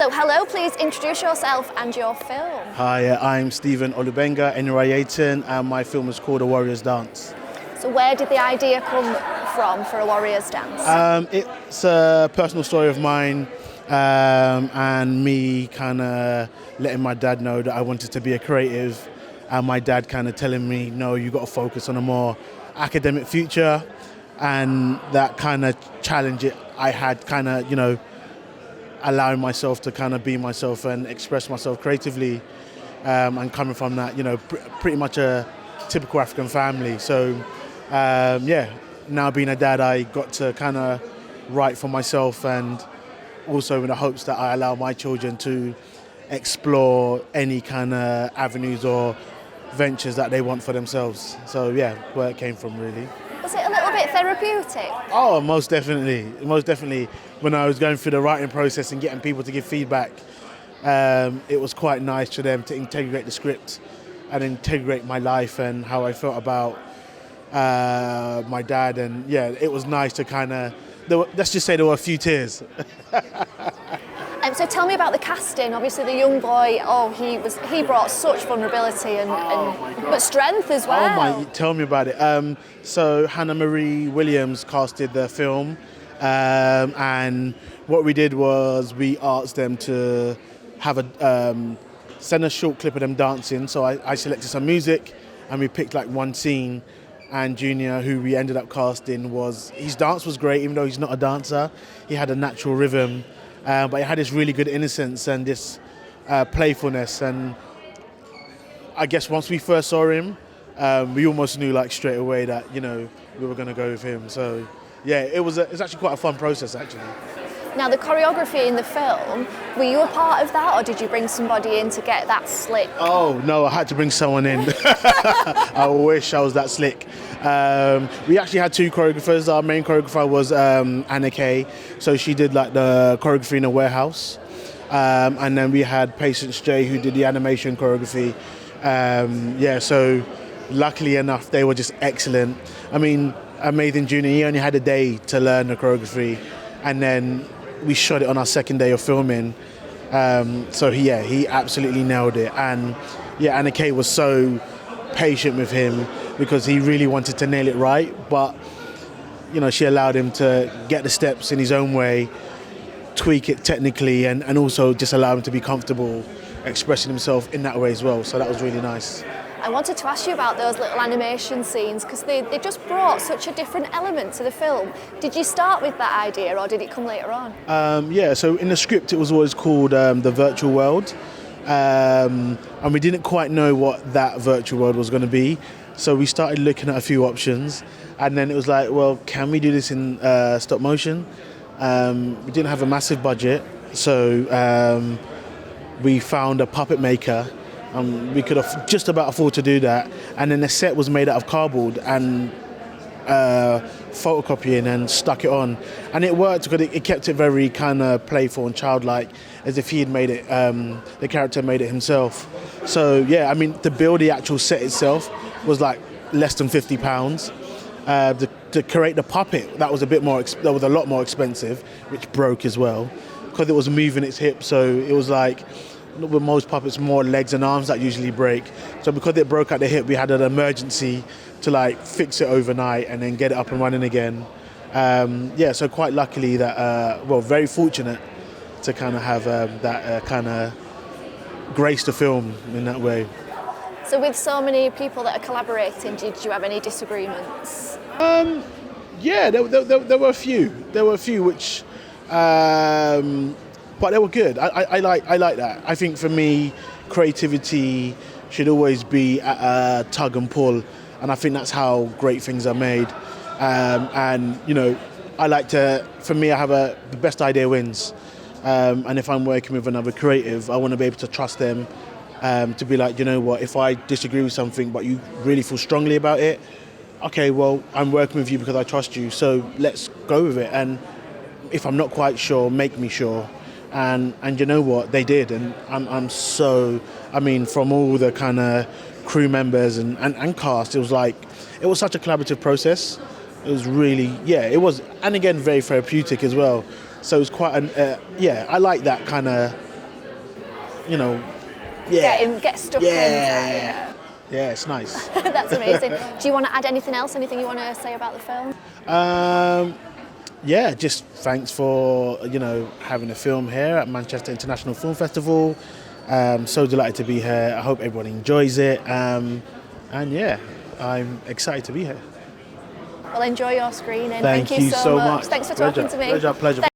So hello, please introduce yourself and your film. Hi, I'm Stephen Olubenga Enurayeten, and my film is called A Warrior's Dance. So where did the idea come from for A Warrior's Dance? It's a personal story of mine, and me kind of letting my dad know that I wanted to be a creative, and my dad kind of telling me, no, you got to focus on a more academic future, and that kind of challenge I had kind of, allowing myself to kind of be myself and express myself creatively, and coming from that, pretty much a typical African family. So, now being a dad, I got to kind of write for myself, and also in the hopes that I allow my children to explore any kind of avenues or ventures that they want for themselves. So, where it came from, really. Was it a little bit therapeutic? Oh, most definitely. Most definitely. When I was going through the writing process and getting people to give feedback, it was quite nice for them to integrate the script and integrate my life and how I felt about my dad. And it was nice to kind of, let's just say there were a few tears. So tell me about the casting. Obviously the young boy, he brought such vulnerability but strength as well. Tell me about it. So Hannah Marie Williams casted the film, and what we did was we asked them to have send a short clip of them dancing. So I selected some music, and we picked like one scene. And Junior, who we ended up casting, his dance was great, even though he's not a dancer. He had a natural rhythm. But it had this really good innocence and this playfulness, and I guess once we first saw him, we almost knew like straight away that we were going to go with him. So it's actually quite a fun process actually. Now the choreography in the film, were you a part of that, or did you bring somebody in to get that slick? Oh no, I had to bring someone in. I wish I was that slick. We actually had two choreographers. Our main choreographer was Anna Kay, so she did like the choreography in a warehouse, and then we had Patience J, who did the animation choreography. So luckily enough, they were just excellent. I mean, Amazing Junior, he only had a day to learn the choreography, and then we shot it on our second day of filming. So he absolutely nailed it, and Anna Kay was so patient with him because he really wanted to nail it right, but she allowed him to get the steps in his own way, tweak it technically, and also just allow him to be comfortable expressing himself in that way as well. So that was really nice. I wanted to ask you about those little animation scenes because they just brought such a different element to the film. Did you start with that idea, or did it come later on? So in the script it was always called The Virtual World, and we didn't quite know what that virtual world was going to be. So we started looking at a few options, and then it was like, well, can we do this in stop motion? We didn't have a massive budget, so we found a puppet maker. We could just about afford to do that, and then the set was made out of cardboard and photocopying and stuck it on, and it worked because it kept it very kind of playful and childlike, as if he had made it. The character made it himself. So to build the actual set itself was like less than £50. To create the puppet, that was a lot more expensive, which broke as well because it was moving its hips. So it was like, with most puppets, more legs and arms that usually break. So because it broke at the hip, we had an emergency to like fix it overnight and then get it up and running again. So quite luckily that, very fortunate to kind of have that kind of grace the film in that way. So with so many people that are collaborating, did you have any disagreements? There were a few. There were a few which, but they were good. I like that. I think for me, creativity should always be a tug and pull, and I think that's how great things are made. I like to. For me, I have the best idea wins, and if I'm working with another creative, I want to be able to trust them. To be like, if I disagree with something but you really feel strongly about it, okay, well, I'm working with you because I trust you, so let's go with it. And if I'm not quite sure, make me sure. And you know what, they did, and I'm so, from all the kind of crew members and cast, it was such a collaborative process. It was really, it was, and again, very therapeutic as well. So it was quite I like that kind of you know, yeah, Get stuck yeah, yeah, it's nice. That's amazing. Do you want to add anything else? Anything you want to say about the film? Yeah, just thanks for having a film here at Manchester International Film Festival. So delighted to be here. I hope everyone enjoys it. And yeah, I'm excited to be here. Well, enjoy your screening. Thank you so much. Thanks for talking to me. Pleasure.